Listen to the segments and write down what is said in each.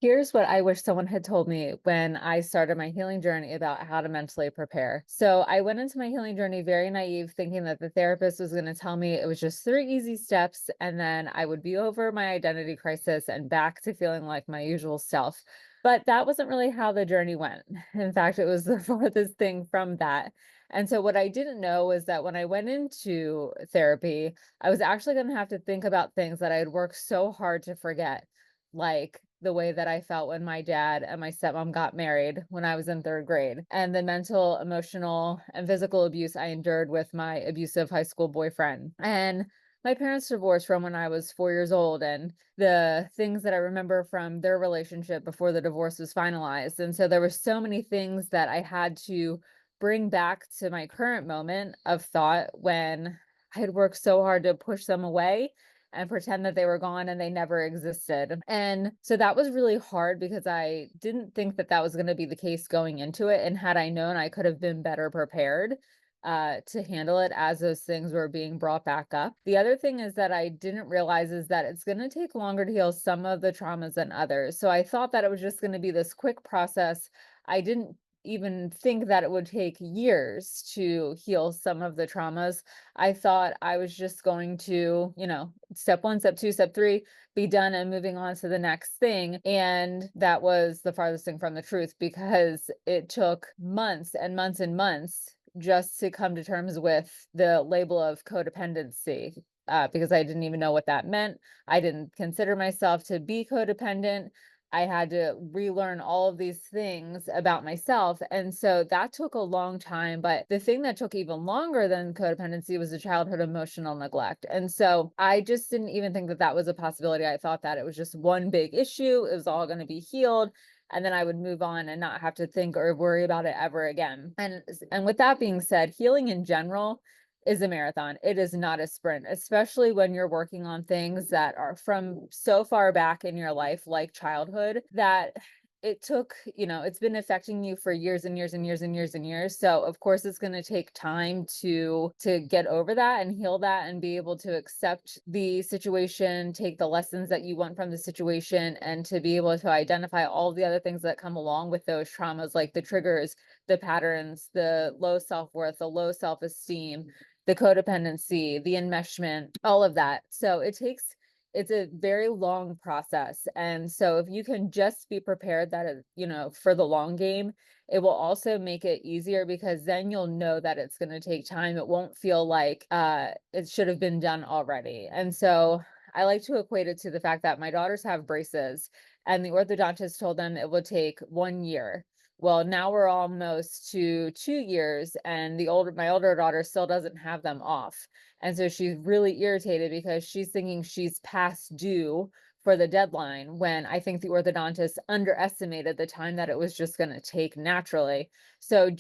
Here's what I wish someone had told me when I started my healing journey about how to mentally prepare. So I went into my healing journey very naive, thinking that the therapist was going to tell me it was just 3 easy steps, and then I would be over my identity crisis and back to feeling like my usual self. But that wasn't really how the journey went. In fact, it was the farthest thing from that. And so what I didn't know was that when I went into therapy, I was actually going to have to think about things that I had worked so hard to forget, like the way that I felt when my dad and my stepmom got married when I was in 3rd grade, and the mental, emotional, and physical abuse I endured with my abusive high school boyfriend. And my parents divorced from when I was 4 years old, and the things that I remember from their relationship before the divorce was finalized. And so there were so many things that I had to bring back to my current moment of thought when I had worked so hard to push them away and pretend that they were gone and they never existed. And so that was really hard because I didn't think that that was going to be the case going into it. And had I known, I could have been better prepared to handle it as those things were being brought back up. The other thing is that I didn't realize is that it's going to take longer to heal some of the traumas than others. So I thought that it was just going to be this quick process. I didn't even think that it would take years to heal some of the traumas. I thought I was just going to, step one, step two, step three, be done and moving on to the next thing. And that was the farthest thing from the truth because it took months and months and months just to come to terms with the label of codependency. Because I didn't even know what that meant. I didn't consider myself to be codependent. I had to relearn all of these things about myself. And so that took a long time. But the thing that took even longer than codependency was the childhood emotional neglect. And so I just didn't even think that that was a possibility. I thought that it was just one big issue, it was all going to be healed. And then I would move on and not have to think or worry about it ever again. And with that being said, healing in general is a marathon. It is not a sprint, especially when you're working on things that are from so far back in your life, like childhood, that it took, it's been affecting you for years and years and years and years and years. So of course it's going to take time to get over that and heal that and be able to accept the situation, take the lessons that you want from the situation, and to be able to identify all the other things that come along with those traumas, like the triggers, the patterns, the low self-worth, the low self-esteem, the codependency, the enmeshment, all of that. So it's a very long process. And so if you can just be prepared that, for the long game, it will also make it easier because then you'll know that it's going to take time. It won't feel like it should have been done already. And so I like to equate it to the fact that my daughters have braces and the orthodontist told them it would take 1 year. Well, now we're almost to 2 years, and my older daughter still doesn't have them off. And so she's really irritated because she's thinking she's past due for the deadline when I think the orthodontist underestimated the time that it was just going to take naturally. So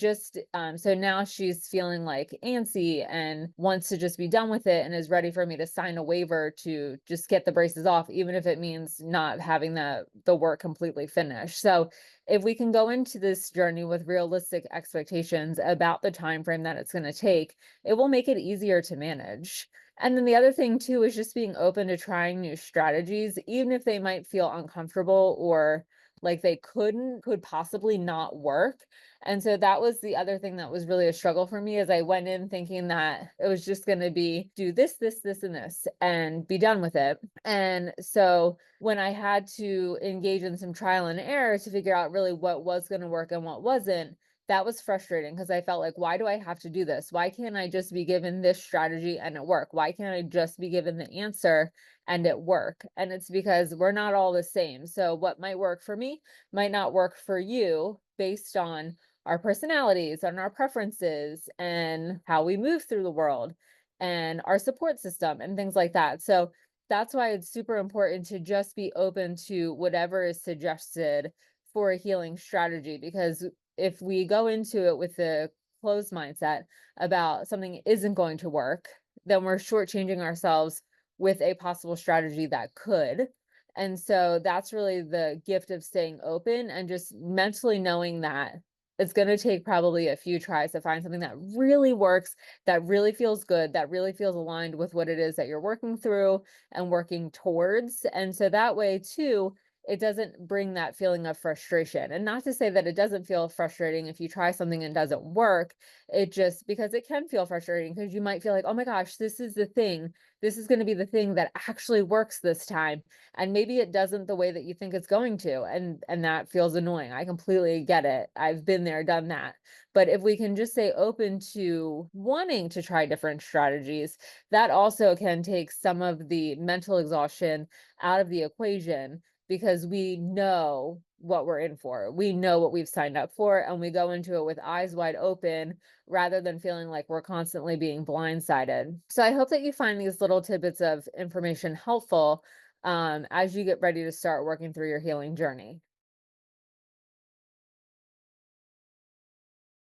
now she's feeling like antsy and wants to just be done with it and is ready for me to sign a waiver to just get the braces off, even if it means not having the work completely finished. So if we can go into this journey with realistic expectations about the time frame that it's going to take, it will make it easier to manage. And then the other thing too is just being open to trying new strategies, even if they might feel uncomfortable or like they could possibly not work. And so that was the other thing that was really a struggle for me, as I went in thinking that it was just going to be do this, this, this, and this and be done with it. And so when I had to engage in some trial and error to figure out really what was going to work and what wasn't, that was frustrating because I felt like, why do I have to do this? Why can't I just be given this strategy and it work? Why can't I just be given the answer and it work? And it's because we're not all the same. So what might work for me might not work for you based on our personalities and our preferences and how we move through the world and our support system and things like that. So that's why it's super important to just be open to whatever is suggested for a healing strategy, because if we go into it with a closed mindset about something isn't going to work, then we're shortchanging ourselves with a possible strategy that could. And so that's really the gift of staying open and just mentally knowing that it's going to take probably a few tries to find something that really works, that really feels good, that really feels aligned with what it is that you're working through and working towards. And so that way too, it doesn't bring that feeling of frustration. And not to say that it doesn't feel frustrating if you try something and it doesn't work. It just, because it can feel frustrating, because you might feel like, oh my gosh, this is the thing. This is going to be the thing that actually works this time. And maybe it doesn't the way that you think it's going to. And that feels annoying. I completely get it. I've been there, done that. But if we can just stay open to wanting to try different strategies, that also can take some of the mental exhaustion out of the equation, because we know what we're in for. We know what we've signed up for, and we go into it with eyes wide open rather than feeling like we're constantly being blindsided. So I hope that you find these little tidbits of information helpful as you get ready to start working through your healing journey.